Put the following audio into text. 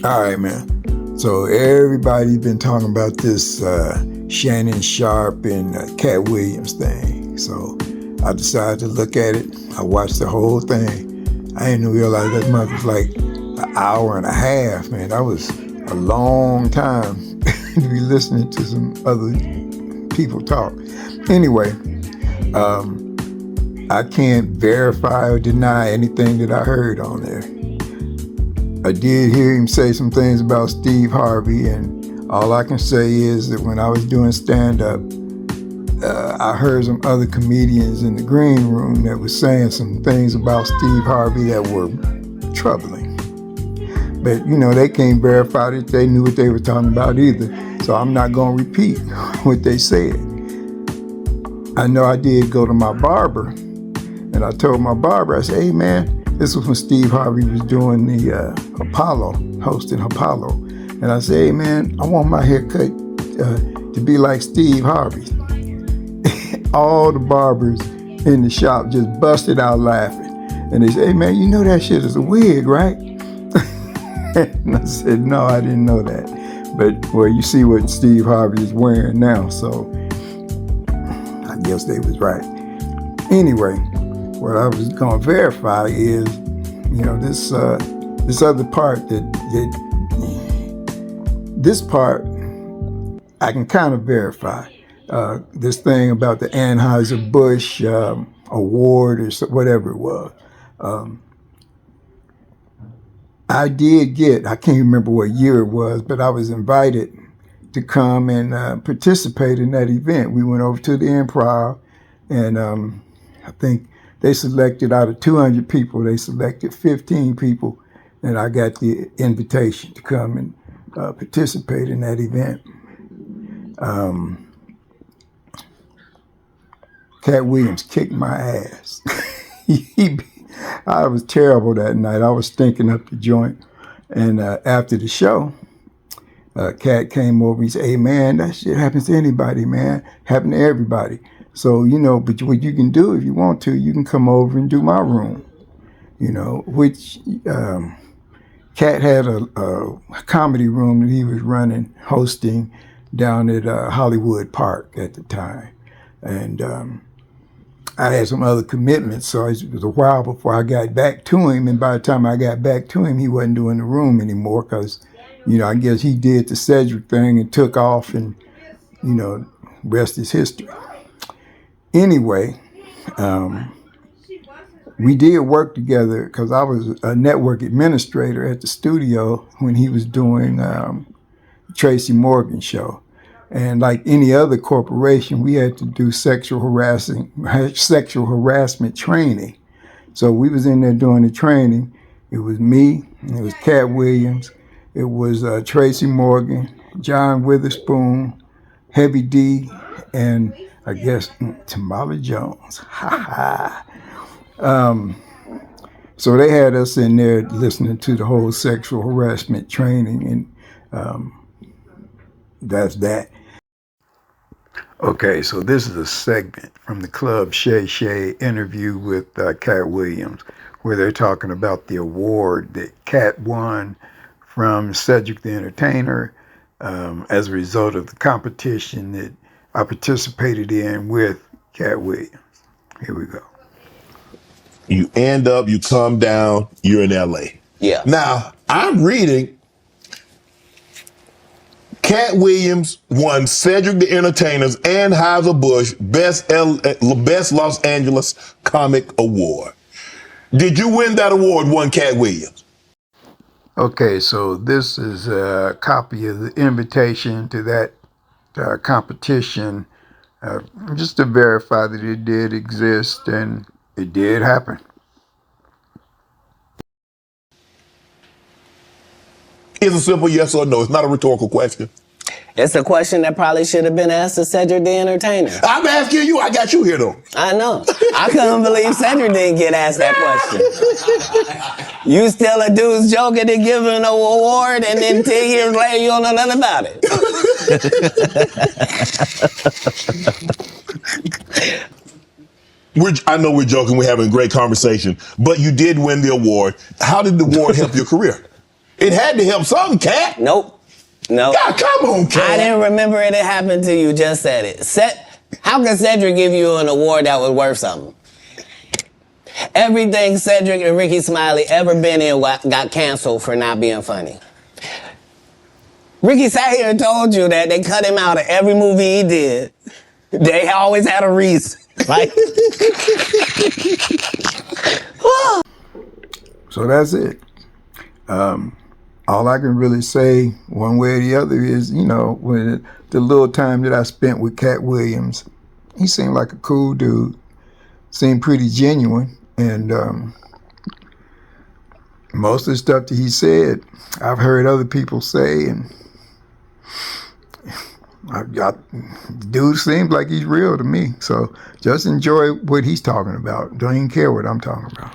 All right, man. So everybody's been talking about this Shannon Sharp and Katt Williams thing. So I decided to look at it. I watched the whole thing. I didn't realize that month was like an hour and a half, man. That was a long time to be listening to some other people talk. Anyway, I can't verify or deny anything that I heard on there. I did hear him say some things about Steve Harvey, and all I can say is that when I was doing stand-up, I heard some other comedians in the green room that was saying some things about Steve Harvey that were troubling. But, they can't verify that they knew what they were talking about either, so I'm not going to repeat what they said. I know I did go to my barber, and I told my barber, I said, hey, man, this was when Steve Harvey was doing the Apollo, hosting Apollo. And I said, hey, man, I want my haircut to be like Steve Harvey. All the barbers in the shop just busted out laughing. And they said, hey, man, you know that shit is a wig, right? And I said, no, I didn't know that. But, well, you see what Steve Harvey is wearing now, so I guess they was right. Anyway, what I was going to verify is, this other part this part I can kind of verify. This thing about the Anheuser-Busch award or whatever it was. I did get, I can't remember what year it was, but I was invited to come and participate in that event. We went over to the Improv, and I think they selected out of 200 people, they selected 15 people, and I got the invitation to come and participate in that event. Katt Williams kicked my ass. I was terrible that night. I was stinking up the joint. And after the show, Katt came over and said, hey, man, that shit happens to anybody, man. Happened to everybody. So, but what you can do if you want to, you can come over and do my room, which Katt had a comedy room that he was running, hosting down at Hollywood Park at the time. And I had some other commitments, so it was a while before I got back to him. And by the time I got back to him, he wasn't doing the room anymore because, I guess he did the Cedric thing and took off, and, rest is history. Anyway, we did work together because I was a network administrator at the studio when he was doing Tracy Morgan's show. And like any other corporation, we had to do sexual harassment training. So we was in there doing the training. It was me, it was Katt Williams, it was Tracy Morgan, John Witherspoon, Heavy D, and I guess Tamala Jones. So they had us in there listening to the whole sexual harassment training, and that's that. Okay, so this is a segment from the Club Shay Shay interview with Katt Williams, where they're talking about the award that Katt won from Cedric the Entertainer as a result of the competition that I participated in with Katt Williams. Here we go. You end up, you come down, you're in LA. Yeah. Now, I'm reading Katt Williams won Cedric the Entertainer's Anheuser-Busch Best Los Angeles Comic Award. Did you win that award, won Katt Williams? Okay, so this is a copy of the invitation to that competition, just to verify that it did exist and it did happen. It's a simple yes or no. It's not a rhetorical question. It's a question that probably should have been asked to Cedric the Entertainer. I'm asking you. I got you here, though. I know. I couldn't believe Cedric didn't get asked that question. You still a dude's joking to give him an award, and then 10 years later you don't know nothing about it. I know we're joking. We're having a great conversation. But you did win the award. How did the award help your career? It had to help something, Katt. Nope. Nope. God, come on, Katt. I didn't remember it had happened to you. Just said it. How can Cedric give you an award that was worth something? Everything Cedric and Ricky Smiley ever been in got canceled for not being funny. Ricky sat here and told you that they cut him out of every movie he did. They always had a reason. Like, So that's it. All I can really say one way or the other is, you know, when the little time that I spent with Katt Williams, he seemed like a cool dude, seemed pretty genuine, and most of the stuff that he said, I've heard other people say, and the dude seems like he's real to me. So just enjoy what he's talking about. Don't even care what I'm talking about.